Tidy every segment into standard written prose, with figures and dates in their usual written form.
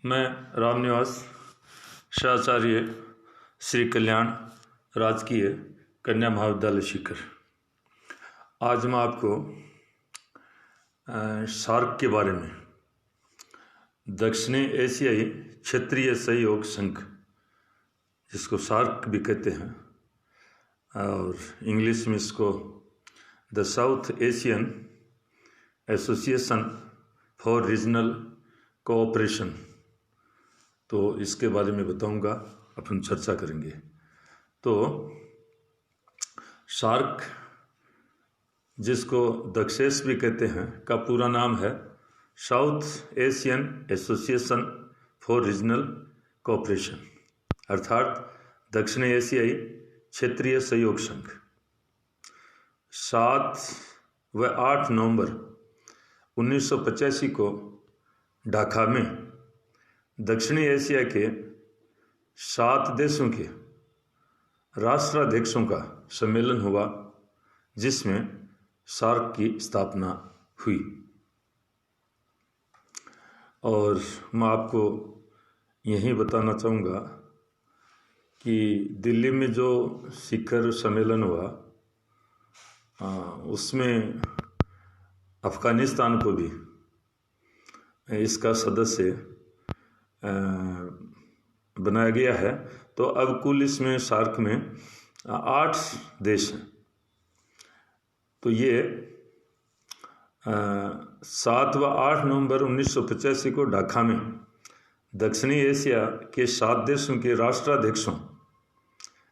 मैं रामनिवास शाचार्य श्री कल्याण राजकीय कन्या महाविद्यालय सीकर। आज मैं आपको सार्क के बारे में, दक्षिणी एशियाई क्षेत्रीय सहयोग संघ जिसको सार्क भी कहते हैं और इंग्लिश में इसको the south Asian association for regional cooperation, तो इसके बारे में बताऊंगा, अपन चर्चा करेंगे। तो सार्क जिसको दक्षेस भी कहते हैं का पूरा नाम है south Asian association for regional cooperation, अर्थात दक्षिणी एशियाई क्षेत्रीय सहयोग संघ। 7 व 8 नवंबर 1985 को ढाका में दक्षिणी एशिया के 7 देशों के राष्ट्राध्यक्षों का सम्मेलन हुआ, जिसमें सार्क की स्थापना हुई। और मैं आपको यही बताना चाहूँगा कि दिल्ली में जो शिखर सम्मेलन हुआ उसमें अफ़गानिस्तान को भी इसका सदस्य बनाया गया है। तो अब कुल इसमें सार्क में 8 देश हैं। तो ये 7 व 8 नवंबर 1985 को ढाका में दक्षिणी एशिया के 7 देशों के राष्ट्राध्यक्षों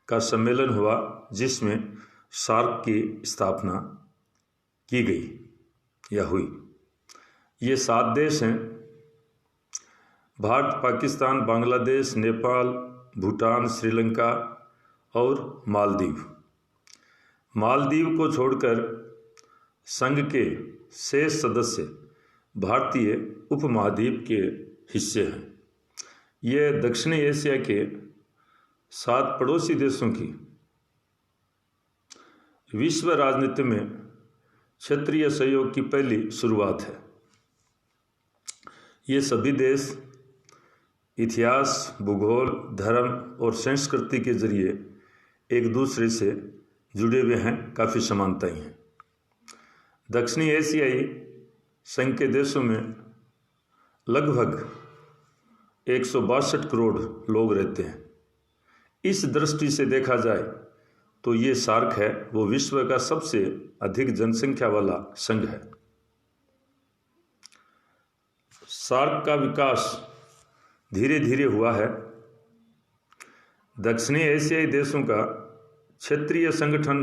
का सम्मेलन हुआ, जिसमें सार्क की स्थापना की गई या हुई। ये 7 देश हैं: भारत, पाकिस्तान, बांग्लादेश, नेपाल, भूटान, श्रीलंका और मालदीव। मालदीव को छोड़कर संघ के शेष सदस्य भारतीय उपमहाद्वीप के हिस्से हैं। ये दक्षिणी एशिया के 7 पड़ोसी देशों की विश्व राजनीति में क्षेत्रीय सहयोग की पहली शुरुआत है। ये सभी देश इतिहास, भूगोल, धर्म और संस्कृति के जरिए एक दूसरे से जुड़े हुए हैं, काफ़ी समानताएं हैं। दक्षिणी एशियाई संघ के देशों में लगभग 162 करोड़ लोग रहते हैं। इस दृष्टि से देखा जाए तो ये सार्क है वो विश्व का सबसे अधिक जनसंख्या वाला संघ है। सार्क का विकास धीरे धीरे हुआ है। दक्षिणी एशियाई देशों का क्षेत्रीय संगठन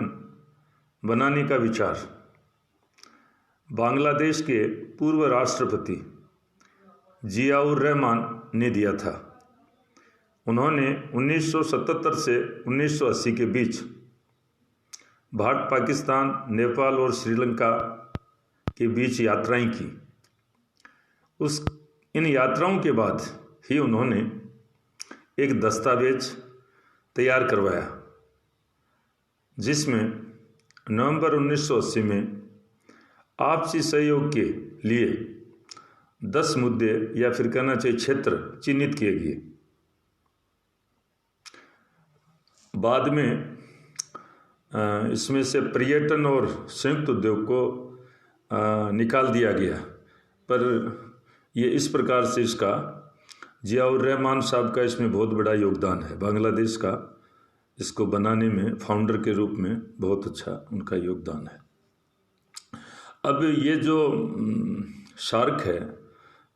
बनाने का विचार बांग्लादेश के पूर्व राष्ट्रपति जियाउर रहमान ने दिया था। उन्होंने 1977 से 1980 के बीच भारत, पाकिस्तान, नेपाल और श्रीलंका के बीच यात्राएं की। इन यात्राओं के बाद ही उन्होंने एक दस्तावेज तैयार करवाया, जिसमें नवंबर 1980 में आपसी सहयोग के लिए 10 मुद्दे या फिर कहना चाहिए क्षेत्र चिन्हित किए गए। बाद में इसमें से पर्यटन और संयुक्त उद्योग को निकाल दिया गया, पर ये इस प्रकार से इसका जियाउर रहमान साहब का इसमें बहुत बड़ा योगदान है। बांग्लादेश का इसको बनाने में फाउंडर के रूप में बहुत अच्छा उनका योगदान है। अब ये जो सार्क है,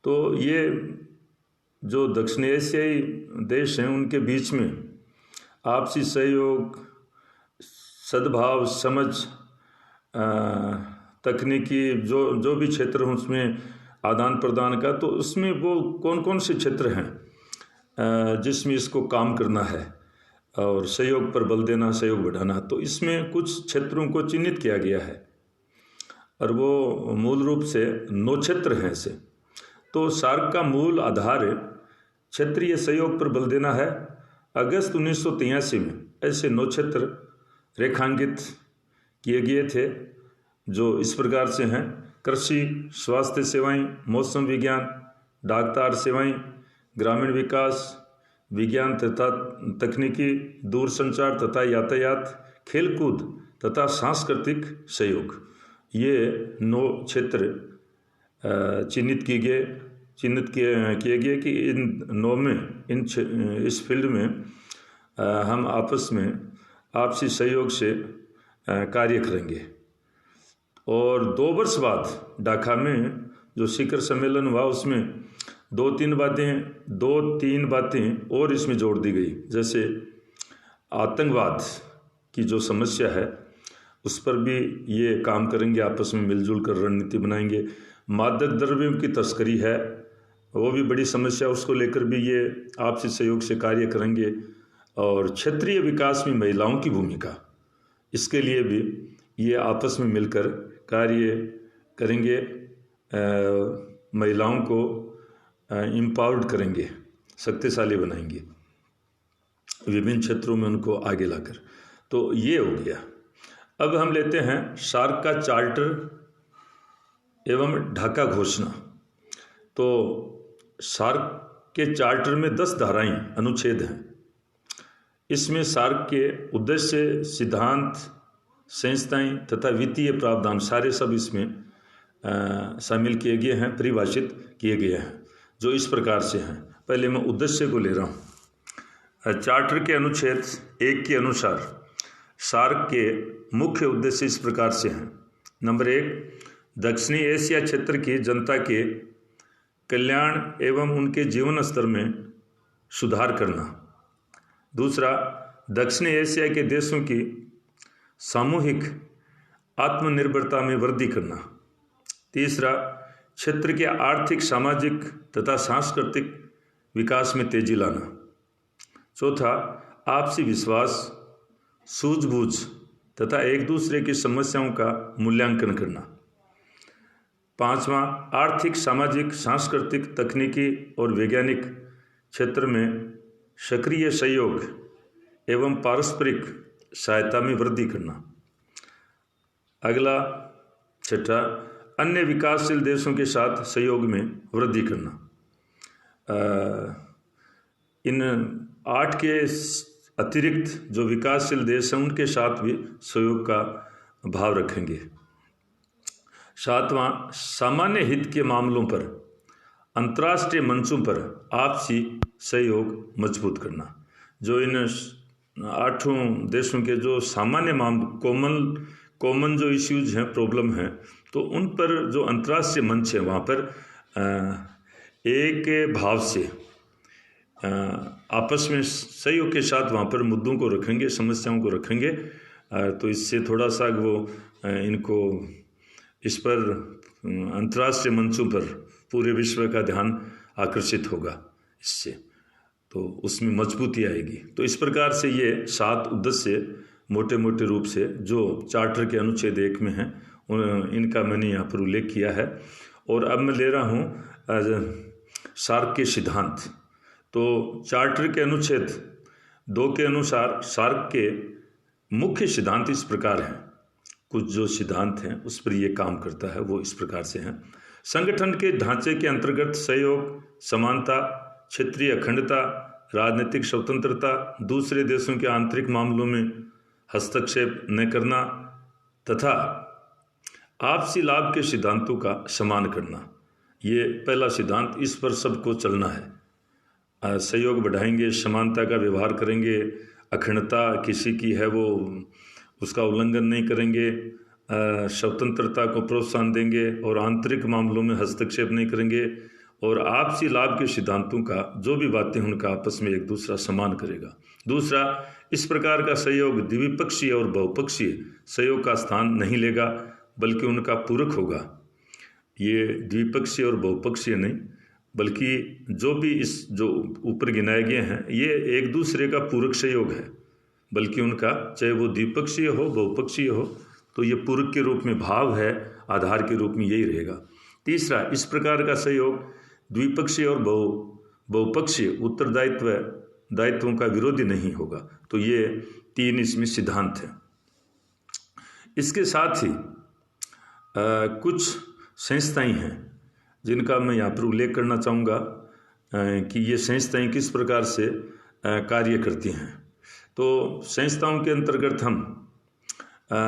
तो ये जो दक्षिण एशियाई देश हैं उनके बीच में आपसी सहयोग, सद्भाव, समझ, तकनीकी जो भी क्षेत्र हैं उसमें आदान प्रदान का, तो उसमें वो कौन कौन से क्षेत्र हैं जिसमें इसको काम करना है और सहयोग पर बल देना, सहयोग बढ़ाना। तो इसमें कुछ क्षेत्रों को चिन्हित किया गया है और वो मूल रूप से 9 क्षेत्र हैं ऐसे। तो सार्क का मूल आधार क्षेत्रीय सहयोग पर बल देना है। अगस्त 1983 में ऐसे 9 क्षेत्र रेखांकित किए गए थे, जो इस प्रकार से हैं: कृषि, स्वास्थ्य सेवाएं, मौसम विज्ञान, डाकतार सेवाएं, ग्रामीण विकास, विज्ञान तथा तकनीकी, दूरसंचार तथा यातायात, खेलकूद तथा सांस्कृतिक सहयोग। ये 9 क्षेत्र चिन्हित किए गए कि इन 9 में इस फील्ड में हम आपस में आपसी सहयोग से कार्य करेंगे। और 2 वर्ष बाद ढाका में जो शिखर सम्मेलन हुआ उसमें 2-3 बातें और इसमें जोड़ दी गई। जैसे आतंकवाद की जो समस्या है उस पर भी ये काम करेंगे, आपस में मिलजुल कर रणनीति बनाएंगे। मादक द्रव्यों की तस्करी है, वो भी बड़ी समस्या, उसको लेकर भी ये आपसी सहयोग से कार्य करेंगे। और क्षेत्रीय विकास में महिलाओं की भूमिका, इसके लिए भी ये आपस में मिलकर कार्य करेंगे, महिलाओं को एम्पावर्ड करेंगे, शक्तिशाली बनाएंगे विभिन्न क्षेत्रों में उनको आगे लाकर। तो ये हो गया। अब हम लेते हैं सार्क का चार्टर एवं ढाका घोषणा। तो सार्क के चार्टर में 10 धाराएं, अनुच्छेद हैं। इसमें सार्क के उद्देश्य, सिद्धांत, संस्थाएं तथा वित्तीय प्रावधान सारे सब इसमें शामिल किए गए हैं, परिभाषित किए गए हैं, जो इस प्रकार से हैं। पहले मैं उद्देश्य को ले रहा हूँ। चार्टर के अनुच्छेद 1 के अनुसार सार्क के मुख्य उद्देश्य इस प्रकार से हैं। नंबर 1, दक्षिणी एशिया क्षेत्र की जनता के कल्याण एवं उनके जीवन स्तर में सुधार करना। दूसरा, दक्षिणी एशिया के देशों की सामूहिक आत्मनिर्भरता में वृद्धि करना। तीसरा, क्षेत्र के आर्थिक, सामाजिक तथा सांस्कृतिक विकास में तेजी लाना। चौथा, आपसी विश्वास, सूझबूझ तथा एक दूसरे की समस्याओं का मूल्यांकन करना। पांचवा, आर्थिक, सामाजिक, सांस्कृतिक, तकनीकी और वैज्ञानिक क्षेत्र में सक्रिय सहयोग एवं पारस्परिक सहायता में वृद्धि करना। अगला, छठा, अन्य विकासशील देशों के साथ सहयोग में वृद्धि करना। इन 8 के अतिरिक्त जो विकासशील देश हैं उनके साथ भी सहयोग का भाव रखेंगे। सातवां, सामान्य हित के मामलों पर अंतर्राष्ट्रीय मंचों पर आपसी सहयोग मजबूत करना। जो इन 8 देशों के जो सामान्य मामले, कॉमन जो इश्यूज हैं, प्रॉब्लम हैं, तो उन पर जो अंतर्राष्ट्रीय मंच है वहाँ पर एक भाव से आपस में सहयोग के साथ वहाँ पर मुद्दों को रखेंगे, समस्याओं को रखेंगे। तो इससे थोड़ा सा वो इनको इस पर अंतर्राष्ट्रीय मंचों पर पूरे विश्व का ध्यान आकर्षित होगा इससे, तो उसमें मजबूती आएगी। तो इस प्रकार से ये 7 उद्देश्य मोटे मोटे रूप से जो चार्टर के अनुच्छेद 1 में हैं इनका मैंने यहाँ पर उल्लेख किया है। और अब मैं ले रहा हूँ सार्क के सिद्धांत। तो चार्टर के अनुच्छेद 2 के अनुसार सार्क के मुख्य सिद्धांत इस प्रकार हैं। कुछ जो सिद्धांत हैं उस पर ये काम करता है, वो इस प्रकार से हैं। संगठन के ढांचे के अंतर्गत सहयोग, समानता, क्षेत्रीय अखंडता, राजनीतिक स्वतंत्रता, दूसरे देशों के आंतरिक मामलों में हस्तक्षेप न करना तथा आपसी लाभ के सिद्धांतों का सम्मान करना। ये पहला सिद्धांत, इस पर सबको चलना है। सहयोग बढ़ाएंगे, समानता का व्यवहार करेंगे, अखंडता किसी की है वो उसका उल्लंघन नहीं करेंगे, स्वतंत्रता को प्रोत्साहन देंगे और आंतरिक मामलों में हस्तक्षेप नहीं करेंगे, और आपसी लाभ के सिद्धांतों का जो भी बातें उनका आपस में एक दूसरा सम्मान करेगा। दूसरा, इस प्रकार का सहयोग द्विपक्षीय और बहुपक्षीय सहयोग का स्थान नहीं लेगा, बल्कि उनका पूरक होगा। ये द्विपक्षीय और बहुपक्षीय नहीं, बल्कि जो भी इस जो ऊपर गिनाए गए हैं ये एक दूसरे का पूरक सहयोग है, बल्कि उनका चाहे वो द्विपक्षीय हो बहुपक्षीय हो तो ये पूरक के रूप में भाव है, आधार के रूप में यही रहेगा। तीसरा, इस प्रकार का सहयोग द्विपक्षीय और बहुपक्षीय दायित्वों का विरोधी नहीं होगा। तो ये 3 इसमें सिद्धांत हैं। इसके साथ ही कुछ संस्थाएं हैं जिनका मैं यहाँ पर उल्लेख करना चाहूँगा। कि ये संस्थाएं किस प्रकार से कार्य करती हैं। तो संस्थाओं के अंतर्गत हम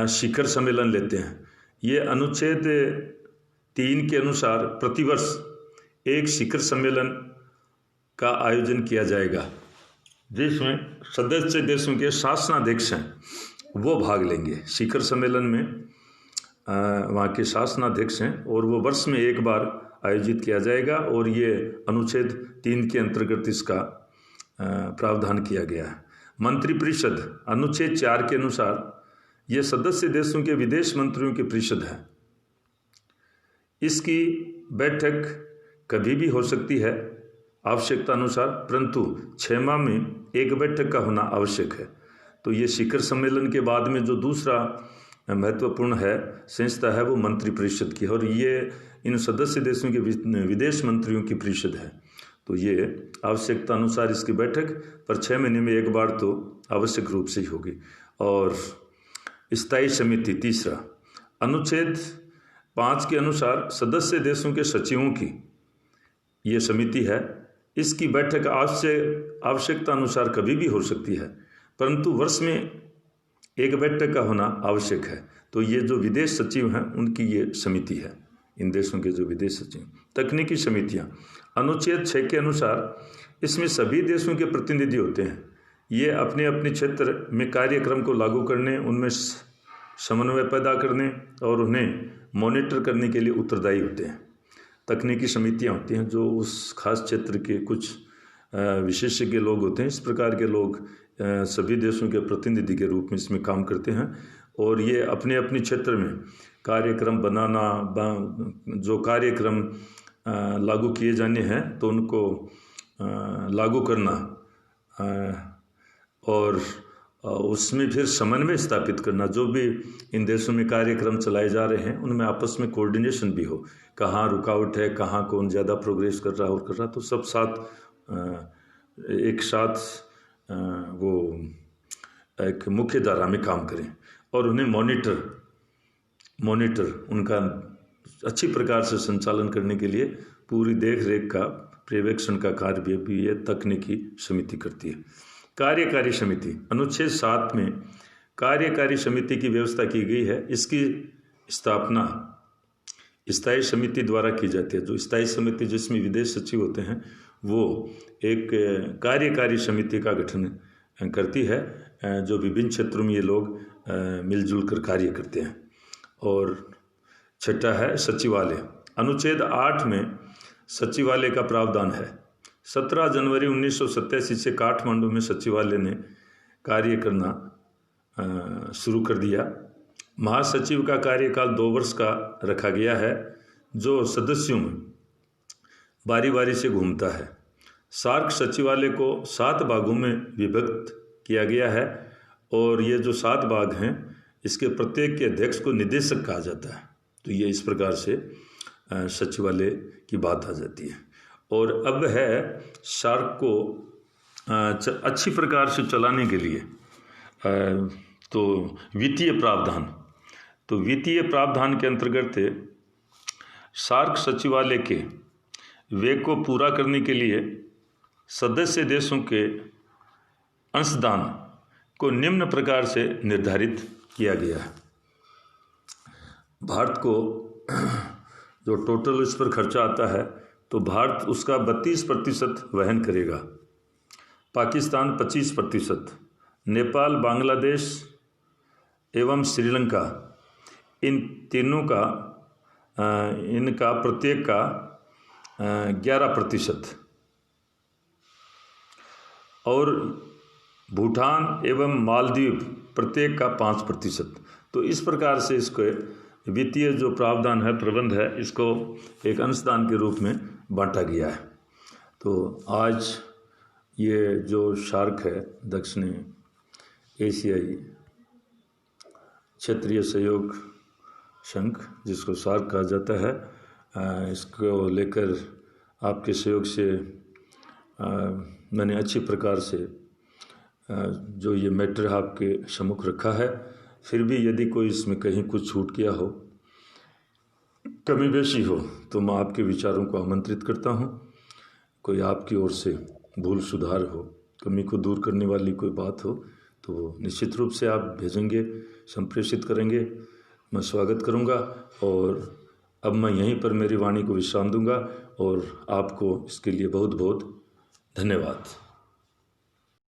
शिखर सम्मेलन लेते हैं। ये अनुच्छेद 3 के अनुसार प्रतिवर्ष एक शिखर सम्मेलन का आयोजन किया जाएगा, जिसमें सदस्य देशों के शासनाध्यक्ष हैं वो भाग लेंगे। शिखर सम्मेलन में वहाँ के शासनाध्यक्ष हैं और वो वर्ष में एक बार आयोजित किया जाएगा, और ये अनुच्छेद 3 के अंतर्गत इसका प्रावधान किया गया है। मंत्रिपरिषद अनुच्छेद 4 के अनुसार ये सदस्य देशों के विदेश मंत्रियों की परिषद है। इसकी बैठक कभी भी हो सकती है आवश्यकता अनुसार, परंतु 6 माह में एक बैठक का होना आवश्यक है। तो ये शिखर सम्मेलन के बाद में जो दूसरा महत्वपूर्ण है संस्था है वो मंत्रिपरिषद की है, और ये इन सदस्य देशों के विदेश मंत्रियों की परिषद है। तो ये आवश्यकता अनुसार इसकी बैठक पर 6 महीने में एक बार तो आवश्यक रूप से ही होगी। और स्थायी समिति तीसरा, अनुच्छेद 5 के अनुसार सदस्य देशों के सचिवों की ये समिति है। इसकी बैठक आवश्यकता अनुसार कभी भी हो सकती है, परंतु वर्ष में एक बैठक का होना आवश्यक है। तो ये जो विदेश सचिव हैं उनकी ये समिति है, इन देशों के जो विदेश सचिव। तकनीकी समितियाँ अनुच्छेद 6 के अनुसार इसमें सभी देशों के प्रतिनिधि होते हैं। ये अपने अपने क्षेत्र में कार्यक्रम को लागू करने, उनमें समन्वय पैदा करने और उन्हें मॉनिटर करने के लिए उत्तरदायी होते हैं। तकनीकी समितियां होती हैं जो उस खास क्षेत्र के कुछ विशेषज्ञ लोग होते हैं। इस प्रकार के लोग सभी देशों के प्रतिनिधि के रूप में इसमें काम करते हैं, और ये अपने अपने क्षेत्र में कार्यक्रम बनाना, जो कार्यक्रम लागू किए जाने हैं तो उनको लागू करना, और उसमें फिर समन्वय स्थापित करना। जो भी इन देशों में कार्यक्रम चलाए जा रहे हैं उनमें आपस में कोऑर्डिनेशन भी हो, कहाँ रुकावट है, कहाँ कौन ज़्यादा प्रोग्रेस कर रहा और कर रहा, तो सब साथ एक साथ वो एक मुख्य धारा में काम करें, और उन्हें मॉनिटर उनका अच्छी प्रकार से संचालन करने के लिए पूरी देख रेख का, पर्यवेक्षण का कार्य भी ये तकनीकी समिति करती है। कार्यकारी समिति अनुच्छेद 7 में कार्यकारी समिति की व्यवस्था की गई है। इसकी स्थापना स्थायी समिति द्वारा की जाती है। जो स्थायी समिति जिसमें विदेश सचिव होते हैं वो एक कार्यकारी समिति का गठन करती है, जो विभिन्न क्षेत्रों में ये लोग मिलजुल कर कार्य करते हैं। और छठा है सचिवालय। अनुच्छेद 8 में सचिवालय का प्रावधान है। 17 जनवरी 1987 से काठमांडू में सचिवालय ने कार्य करना शुरू कर दिया। महासचिव का कार्यकाल 2 वर्ष का रखा गया है, जो सदस्यों में बारी बारी से घूमता है। सार्क सचिवालय को 7 भागों में विभक्त किया गया है, और ये जो 7 भाग हैं इसके प्रत्येक के अध्यक्ष को निदेशक कहा जाता है। तो ये इस प्रकार से सचिवालय की बात आ जाती है। और अब है सार्क को अच्छी प्रकार से चलाने के लिए तो वित्तीय प्रावधान। तो वित्तीय प्रावधान के अंतर्गत सार्क सचिवालय के व्यय को पूरा करने के लिए सदस्य देशों के अंशदान को निम्न प्रकार से निर्धारित किया गया है। भारत को जो टोटल इस पर खर्चा आता है तो भारत उसका 32% वहन करेगा, पाकिस्तान 25%, नेपाल, बांग्लादेश एवं श्रीलंका, इन तीनों का इनका प्रत्येक का 11%, और भूटान एवं मालदीव प्रत्येक का 5%। तो इस प्रकार से इसको वित्तीय जो प्रावधान है, प्रबंध है, इसको एक अंशदान के रूप में बांटा गया है। तो आज ये जो सार्क है, दक्षिण एशियाई क्षेत्रीय सहयोग संघ, जिसको सार्क कहा जाता है, इसको लेकर आपके सहयोग से मैंने अच्छी प्रकार से जो ये मैटर आपके सम्मुख रखा है। फिर भी यदि कोई इसमें कहीं कुछ छूट गया हो, कमी बेशी हो, तो मैं आपके विचारों को आमंत्रित करता हूँ। कोई आपकी ओर से भूल सुधार हो, कमी को दूर करने वाली कोई बात हो तो निश्चित रूप से आप भेजेंगे, संप्रेषित करेंगे, मैं स्वागत करूंगा। और अब मैं यहीं पर मेरी वाणी को विश्राम दूंगा और आपको इसके लिए बहुत बहुत धन्यवाद।